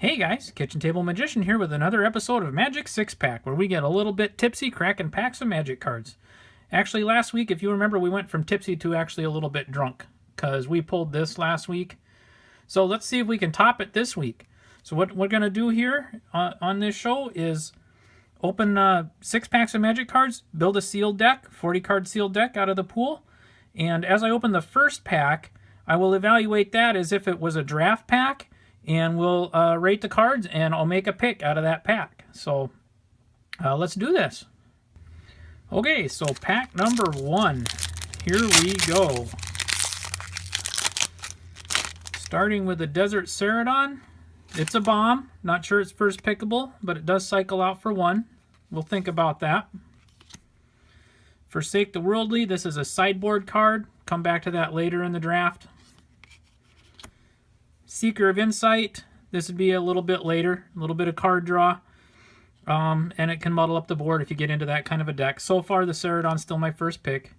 Hey guys, Kitchen Table Magician here with another episode of Magic 6-Pack, where we get a little bit tipsy cracking packs of Magic cards. Actually, last week, if you remember, we went from tipsy to actually a little bit drunk, because we pulled this last week. So let's see if we can top it this week. So what we're going to do here on this show is open 6 packs of Magic cards, build a sealed deck, 40-card sealed deck out of the pool, and as I open the first pack, I will evaluate that as if it was a draft pack, and we'll rate the cards, and I'll make a pick out of that pack. So let's do this. Okay, so pack number 1. Here we go. Starting with the Desert Ceredon. It's a bomb. Not sure it's first pickable, but it does cycle out for 1. We'll think about that. Forsake the Worldly. This is a sideboard card. Come back to that later in the draft. Seeker of Insight, this would be a little bit later, a little bit of card draw, and it can muddle up the board if you get into that kind of a deck. So far, the Ceredon's still my first pick.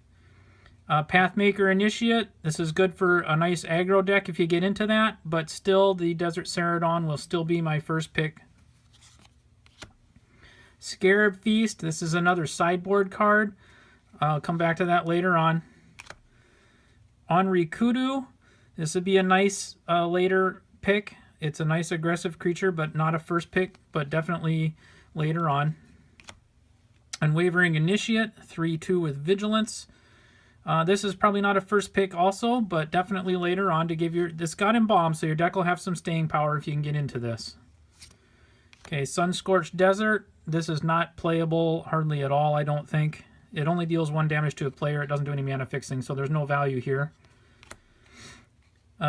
Pathmaker Initiate, this is good for a nice aggro deck if you get into that, but still the Desert Ceredon will still be my first pick. Scarab Feast, this is another sideboard card. I'll come back to that later on. Onri Kudu. This would be a nice later pick. It's a nice aggressive creature, but not a first pick, but definitely later on. Unwavering Initiate, 3/2 with Vigilance. This is probably not a first pick also, but definitely later on to give your... This got embalmed, so your deck will have some staying power if you can get into this. Okay, Sun-Scorched Desert. This is not playable hardly at all, I don't think. It only deals 1 damage to a player. It doesn't do any mana fixing, so there's no value here.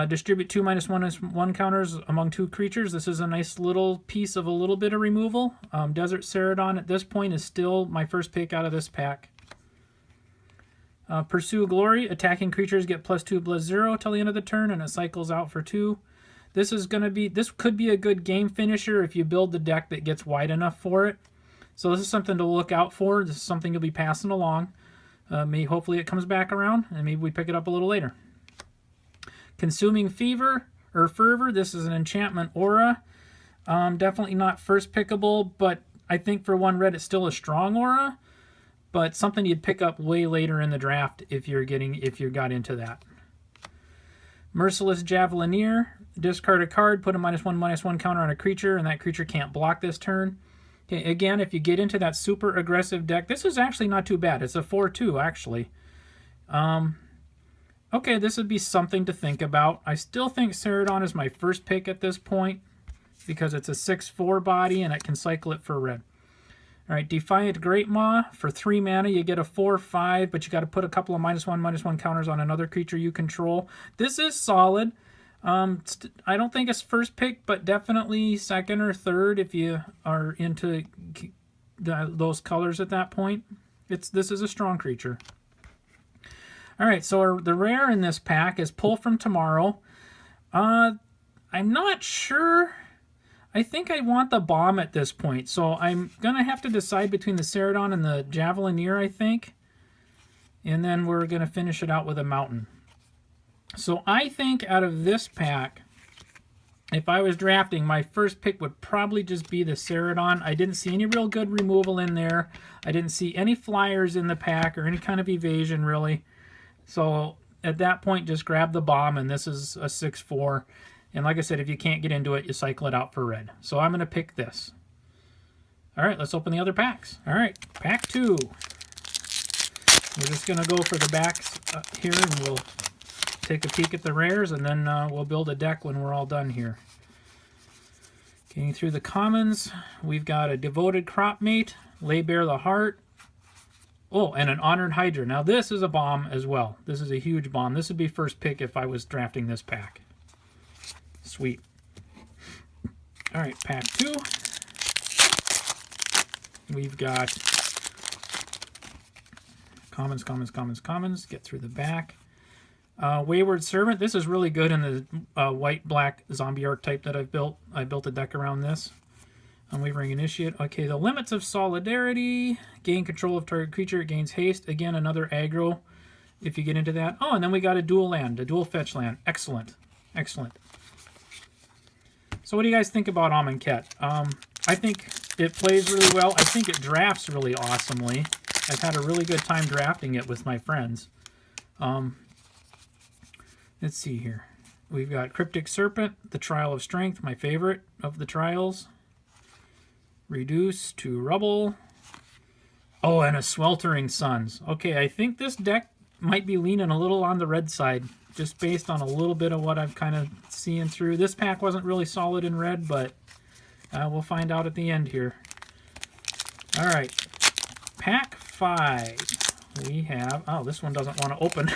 Distribute 2 -1/-1 counters among 2 creatures. This is a nice little piece of a little bit of removal. Desert Ceredon at this point is still my first pick out of this pack. Pursue Glory. Attacking creatures get +2/+0 till the end of the turn, and it cycles out for 2. This could be a good game finisher if you build the deck that gets wide enough for it. So this is something to look out for. This is something you'll be passing along. Hopefully it comes back around, and maybe we pick it up a little later. Consuming Fervor. This is an enchantment aura. Definitely not first pickable, but I think for 1 red it's still a strong aura. But something you'd pick up way later in the draft if you got into that. Merciless Javelineer. Discard a card, put a -1/-1 counter on a creature, and that creature can't block this turn. Okay, again, if you get into that super aggressive deck, this is actually not too bad. It's a 4/2 actually. Okay, this would be something to think about. I still think Ceredon is my first pick at this point because it's a 6/4 body and it can cycle it for red. All right, Defiant Great Maw. For 3 mana, you get a 4/5, but you got to put a couple of -1/-1 counters on another creature you control. This is solid. I don't think it's first pick, but definitely second or third if you are into those colors at that point. This is a strong creature. All right, so the rare in this pack is Pull from Tomorrow. I'm not sure. I think I want the bomb at this point, so I'm going to have to decide between the Ceredon and the Javelineer, I think. And then we're going to finish it out with a Mountain. So I think out of this pack, if I was drafting, my first pick would probably just be the Ceredon. I didn't see any real good removal in there. I didn't see any flyers in the pack or any kind of evasion, really. So at that point, just grab the bomb, and this is a 6/4. And like I said, if you can't get into it, you cycle it out for red. So I'm going to pick this. All right, let's open the other packs. All right, pack 2. We're just going to go for the backs here, and we'll take a peek at the rares, and then we'll build a deck when we're all done here. Getting through the commons, we've got a Devoted Cropmate, Lay Bare the Heart. Oh, and an Honored Hydra. Now this is a bomb as well. This is a huge bomb. This would be first pick if I was drafting this pack. Sweet. All right, pack 2. We've got commons. Get through the back. Wayward Servant. This is really good in the white-black zombie archetype that I've built. I built a deck around this. Unwavering Initiate. Okay, the Limits of Solidarity. Gain control of target creature. It gains haste. Again, another aggro if you get into that. Oh, and then we got a dual land, a dual fetch land. Excellent. Excellent. So what do you guys think about Amonkhet? I think it plays really well. I think it drafts really awesomely. I've had a really good time drafting it with my friends. Let's see here. We've got Cryptic Serpent, the Trial of Strength, my favorite of the trials. Reduce to Rubble. Oh, and a Sweltering Suns. Okay, I think this deck might be leaning a little on the red side, just based on a little bit of what I've kind of seeing through. This pack wasn't really solid in red, but we'll find out at the end here. All right, pack 5. We have, oh, this one doesn't want to open.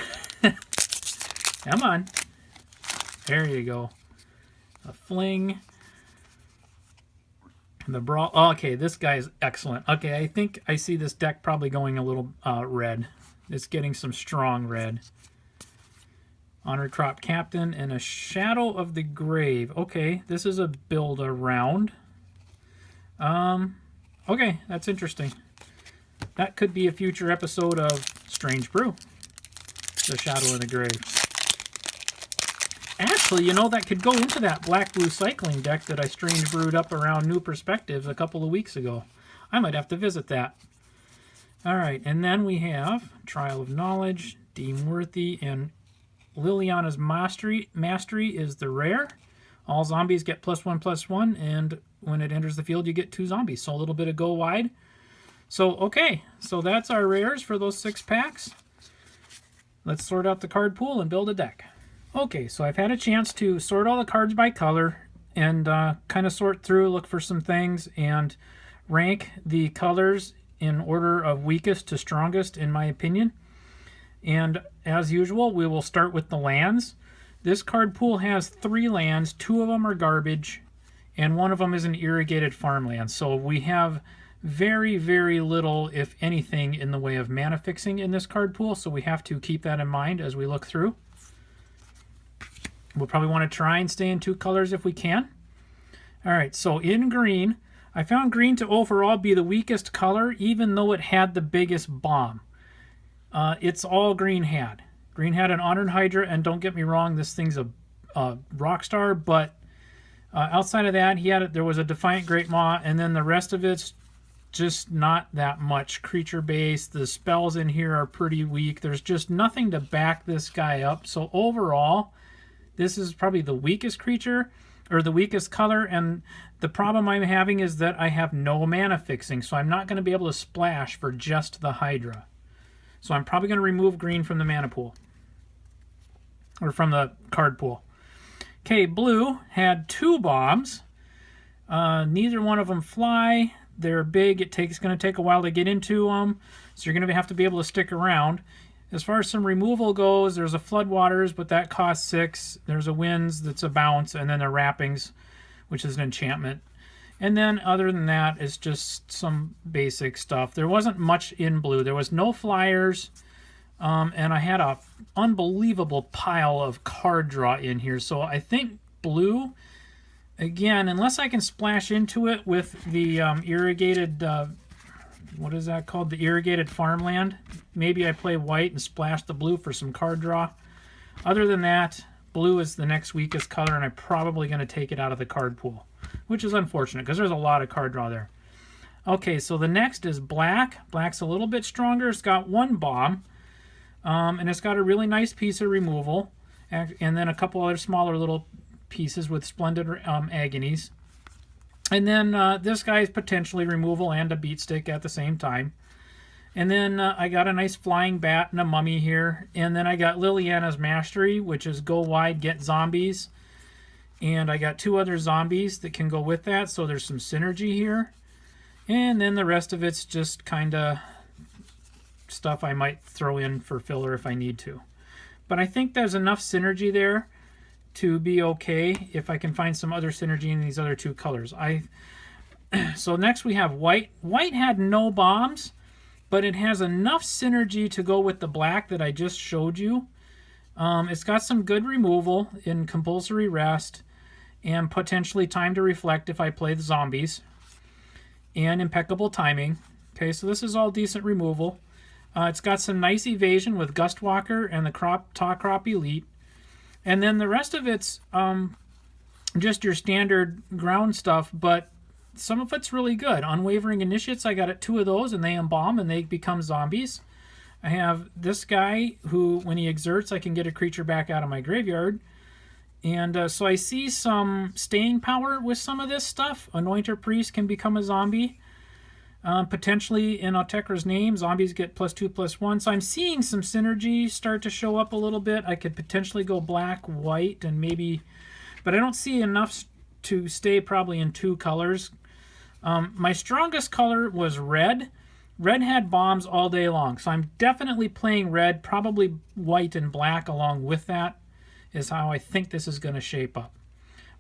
Come on. There you go. A Fling. The Brawl. Oh, okay, this guy is excellent. Okay, I think I see this deck probably going a little red. It's getting some strong red. Honored Crop Captain and a Shadow of the Grave. Okay, this is a build around. Okay, that's interesting. That could be a future episode of Strange Brew. The Shadow of the Grave. Actually, you know, that could go into that black-blue cycling deck that I strange brewed up around New Perspectives a couple of weeks ago. I might have to visit that. All right, and then we have Trial of Knowledge, Deem Worthy, and Liliana's Mastery is the rare. All zombies get +1/+1, and when it enters the field, you get 2 zombies. So a little bit of go wide. So, okay, so that's our rares for those 6 packs. Let's sort out the card pool and build a deck. Okay, so I've had a chance to sort all the cards by color and kind of sort through, look for some things, and rank the colors in order of weakest to strongest, in my opinion. And as usual, we will start with the lands. This card pool has 3 lands. 2 of them are garbage, and 1 of them is an irrigated farmland. So we have very, very little, if anything, in the way of mana fixing in this card pool, so we have to keep that in mind as we look through. We'll probably want to try and stay in 2 colors if we can. All right, so in green, I found green to overall be the weakest color, even though it had the biggest bomb. It's all green had. Green had an Honored Hydra, and don't get me wrong, this thing's a rock star, but outside of that, there was a Defiant Great Maw, and then the rest of it's just not that much creature base. The spells in here are pretty weak. There's just nothing to back this guy up. So overall, this is probably the weakest creature, or the weakest color, and the problem I'm having is that I have no mana fixing, so I'm not going to be able to splash for just the Hydra. So I'm probably going to remove green from the mana pool, or from the card pool. Okay, blue had 2 bombs. Neither one of them fly. They're big. It's going to take a while to get into them, so you're going to have to be able to stick around. As far as some removal goes, there's a Floodwaters, but that costs 6. There's a Winds that's a bounce, and then the Wrappings, which is an enchantment. And then other than that, it's just some basic stuff. There wasn't much in blue. There was no flyers, and I had a unbelievable pile of card draw in here. So I think blue, again, unless I can splash into it with the irrigated... what is that called? The irrigated farmland. Maybe I play white and splash the blue for some card draw. Other than that, blue is the next weakest color, and I'm probably going to take it out of the card pool, which is unfortunate because there's a lot of card draw there. Okay, so the next is black. Black's a little bit stronger. It's got 1 bomb, and it's got a really nice piece of removal, and then a couple other smaller little pieces with Splendid Agonies. And then this guy is potentially removal and a beat stick at the same time. And then I got a nice flying bat and a mummy here. And then I got Liliana's Mastery, which is go wide, get zombies. And I got 2 other zombies that can go with that, so there's some synergy here. And then the rest of it's just kind of stuff I might throw in for filler if I need to. But I think there's enough synergy there to be okay if I can find some other synergy in these other 2 colors. So next we have white. White had no bombs, but it has enough synergy to go with the black that I just showed you. It's got some good removal in Compulsory Rest and potentially Time to Reflect if I play the zombies, and Impeccable Timing. Okay, so this is all decent removal. It's got some nice evasion with Gust Walker and the Tah-Crop Elite. And then the rest of it's just your standard ground stuff, but some of it's really good. Unwavering Initiates, I got 2 of those, and they embalm and they become zombies. I have this guy who, when he exerts, I can get a creature back out of my graveyard. And so I see some staying power with some of this stuff. Anointer Priest can become a zombie. Potentially in Otekra's name, zombies get +2/+1. So I'm seeing some synergy start to show up a little bit. I could potentially go black, white, and maybe... But I don't see enough to stay probably in 2 colors. My strongest color was red. Red had bombs all day long. So I'm definitely playing red, probably white and black along with that is how I think this is going to shape up.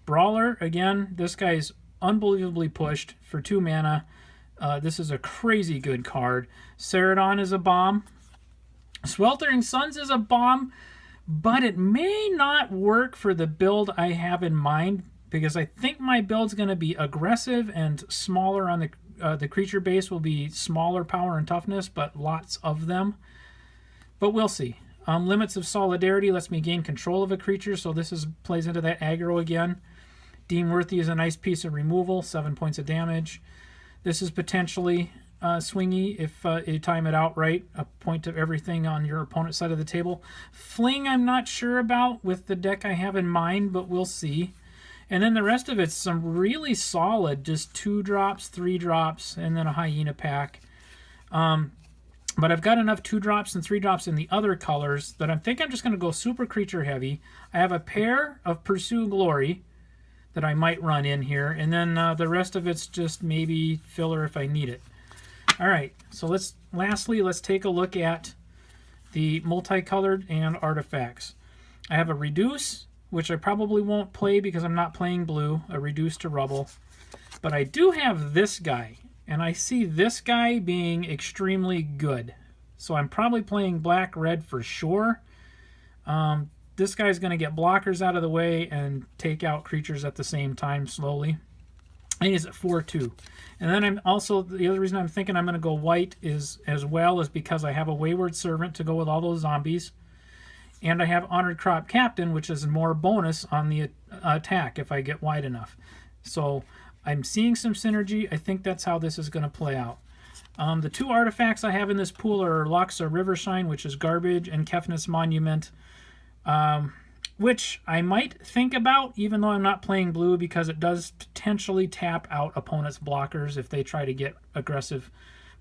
Brawler, again, this guy's unbelievably pushed for 2 mana. This is a crazy good card. Ceredon is a bomb. Sweltering Suns is a bomb, but it may not work for the build I have in mind because I think my build's going to be aggressive and smaller on the creature base will be smaller power and toughness, but lots of them. But we'll see. Limits of Solidarity lets me gain control of a creature, so this plays into that aggro again. Deem Worthy is a nice piece of removal, 7 points of damage. This is potentially swingy if you time it out right, a point of everything on your opponent's side of the table. Fling I'm not sure about with the deck I have in mind, but we'll see. And then the rest of it's some really solid, just 2 drops, 3 drops, and then a Hyena Pack. But I've got enough 2 drops and 3 drops in the other colors that I think I'm just going to go super creature heavy. I have a pair of Pursue Glory that I might run in here, and then the rest of it's just maybe filler if I need it. All right, so lastly, let's take a look at the multicolored and artifacts. I have a Reduce, which I probably won't play because I'm not playing blue, a Reduce to Rubble. But I do have this guy, and I see this guy being extremely good. So I'm probably playing black-red for sure. This guy's going to get blockers out of the way and take out creatures at the same time slowly. And he's at 4/2. And then I'm also, the other reason I'm thinking I'm going to go white is because I have a Wayward Servant to go with all those zombies. And I have Honored Crop Captain, which is more bonus on the attack if I get wide enough. So I'm seeing some synergy. I think that's how this is going to play out. The 2 artifacts I have in this pool are Loxa Rivershine, which is garbage, and Kefnit's Monument, which I might think about, even though I'm not playing blue, because it does potentially tap out opponents' blockers if they try to get aggressive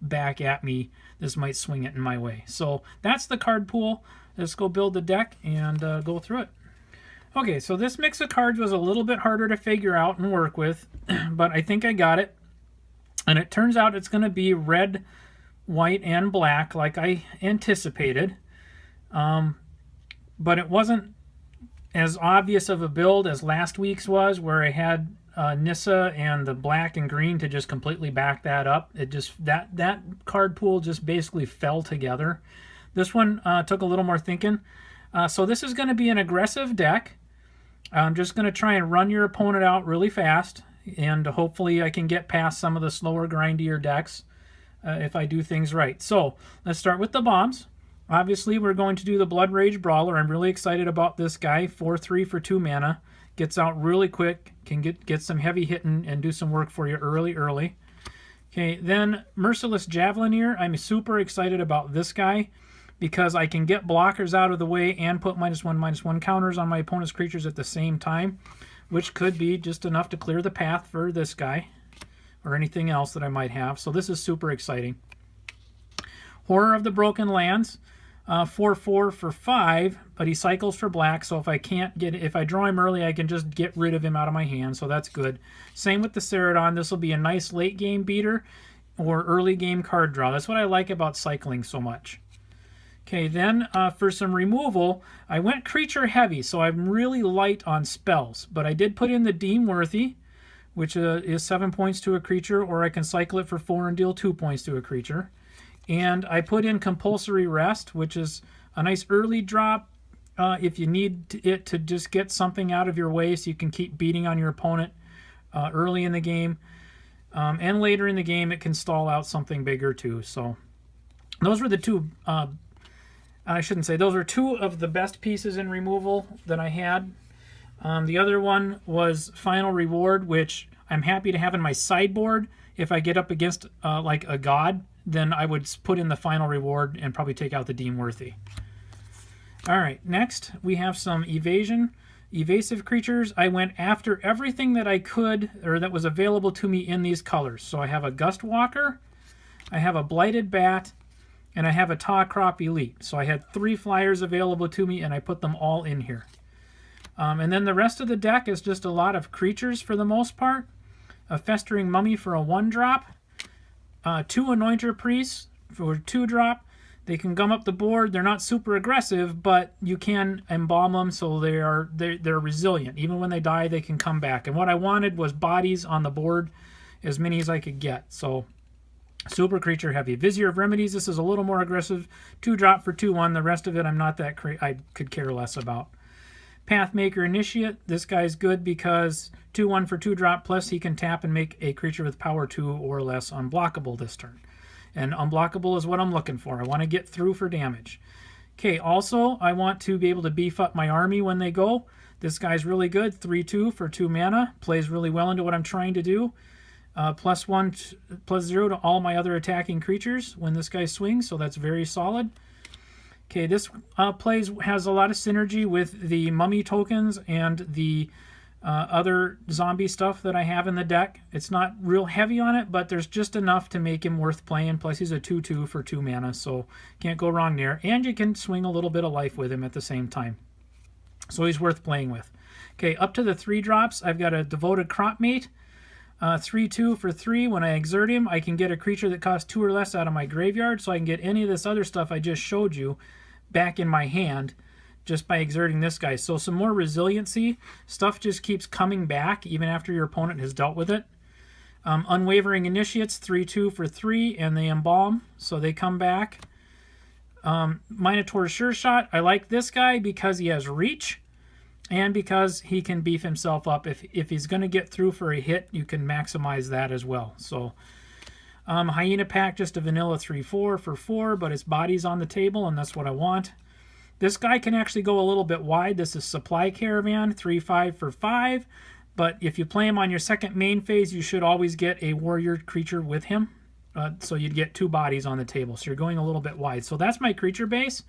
back at me. This might swing it in my way. So that's the card pool. Let's go build the deck and go through it. Okay, so this mix of cards was a little bit harder to figure out and work with, but I think I got it. And it turns out it's going to be red, white, and black like I anticipated. But it wasn't as obvious of a build as last week's was, where I had Nissa and the black and green to just completely back that up. It just that card pool just basically fell together. This one took a little more thinking. So this is going to be an aggressive deck. I'm just going to try and run your opponent out really fast, and hopefully I can get past some of the slower, grindier decks if I do things right. So let's start with the bombs. Obviously, we're going to do the Bloodrage Brawler. I'm really excited about this guy. 4/3 for 2 mana. Gets out really quick. Can get some heavy hitting and do some work for you early. Okay, then Merciless Javelineer. I'm super excited about this guy because I can get blockers out of the way and put -1/-1 counters on my opponent's creatures at the same time, which could be just enough to clear the path for this guy or anything else that I might have. So this is super exciting. Horror of the Broken Lands. 4/4 for 5, but he cycles for black, so if I draw him early, I can just get rid of him out of my hand, so that's good. Same with the Ceredon. This will be a nice late game beater or early game card draw. That's what I like about cycling so much. Okay, then for some removal, I went creature heavy, so I'm really light on spells, but I did put in the Deem Worthy, which is 7 points to a creature, or I can cycle it for 4 and deal 2 points to a creature. And I put in Compulsory Rest, which is a nice early drop if you need it to just get something out of your way so you can keep beating on your opponent early in the game. And later in the game, it can stall out something bigger too. So those were the 2, I shouldn't say, those were 2 of the best pieces in removal that I had. The other one was Final Reward, which I'm happy to have in my sideboard. If I get up against like a god, then I would put in the Final Reward and probably take out the Deem Worthy. All right, next we have some evasive creatures. I went after everything that I could, or that was available to me in these colors. So I have a Gust Walker, I have a Blighted Bat, and I have a Tah-Crop Elite. So I had 3 flyers available to me, and I put them all in here. And then the rest of the deck is just a lot of creatures for the most part. A Festering Mummy for a 1-drop. 2 Anointer Priests for 2-drop. They can gum up the board. They're not super aggressive, but you can embalm them, so they're resilient. Even when they die, they can come back. And what I wanted was bodies on the board, as many as I could get. So super creature heavy. Visier of Remedies. This is a little more aggressive. 2-drop for 2/1. The rest of it, I'm not that I could care less about. Pathmaker Initiate. This guy's good because 2/1 for 2-drop, plus he can tap and make a creature with power 2 or less unblockable this turn. And unblockable is what I'm looking for. I want to get through for damage. Okay, also, I want to be able to beef up my army when they go. This guy's really good. 3/2 for 2 mana. Plays really well into what I'm trying to do. +1/+0 to all my other attacking creatures when this guy swings, so that's very solid. Okay, this has a lot of synergy with the mummy tokens and the other zombie stuff that I have in the deck. It's not real heavy on it, but there's just enough to make him worth playing. Plus, he's a 2/2 for 2 mana, so can't go wrong there. And you can swing a little bit of life with him at the same time. So he's worth playing with. Okay, up to the 3-drops, I've got a Devoted Cropmate. 3/2 for 3. When I exert him, I can get a creature that costs 2 or less out of my graveyard, so I can get any of this other stuff I just showed you back in my hand just by exerting this guy. So some more resiliency. Stuff just keeps coming back even after your opponent has dealt with it. Unwavering Initiates, 3/2 for 3, and they embalm, so they come back. Minotaur Sureshot. I like this guy because he has reach and because he can beef himself up. If he's going to get through for a hit, you can maximize that as well. So Hyena Pack, just a vanilla 3/4 for 4, but its body's on the table, and that's what I want. This guy can actually go a little bit wide. This is Supply Caravan, 3/5 for 5, but if you play him on your second main phase, you should always get a warrior creature with him, so you'd get 2 bodies on the table, so you're going a little bit wide. So that's my creature base.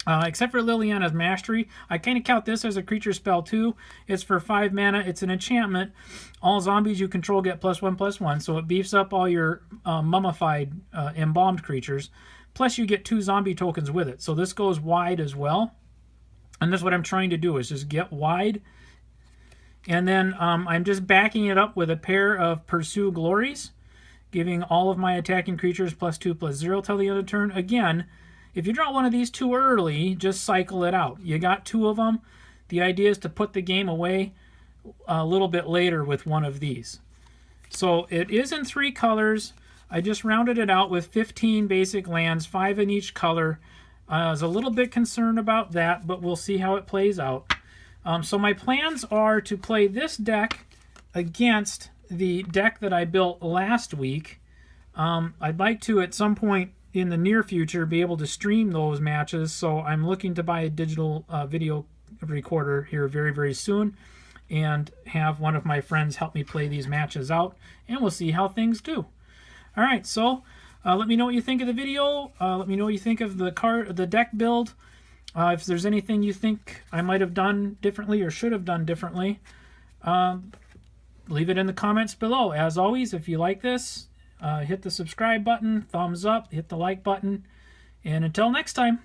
Except for Liliana's Mastery. I kind of count this as a creature spell too. It's for 5 mana. It's an enchantment. All zombies you control get +1/+1, so it beefs up all your mummified, embalmed creatures. Plus you get 2 zombie tokens with it. So this goes wide as well. And that's what I'm trying to do, is just get wide. And then I'm just backing it up with a pair of Pursue Glories, giving all of my attacking creatures +2/+0 till the end of the turn. Again, if you draw one of these too early, just cycle it out. You got 2 of them. The idea is to put the game away a little bit later with one of these. So it is in 3 colors. I just rounded it out with 15 basic lands, 5 in each color. I was a little bit concerned about that, but we'll see how it plays out. So my plans are to play this deck against the deck that I built last week. I'd like to, at some point in the near future, be able to stream those matches, so I'm looking to buy a digital video recorder here very, very soon and have one of my friends help me play these matches out, and we'll see how things do. All right, so let me know what you think of the video. Let me know what you think of the deck build. If there's anything you think I might have done differently or should have done differently, leave it in the comments below. As always, if you like this, hit the subscribe button, thumbs up, hit the like button, and until next time.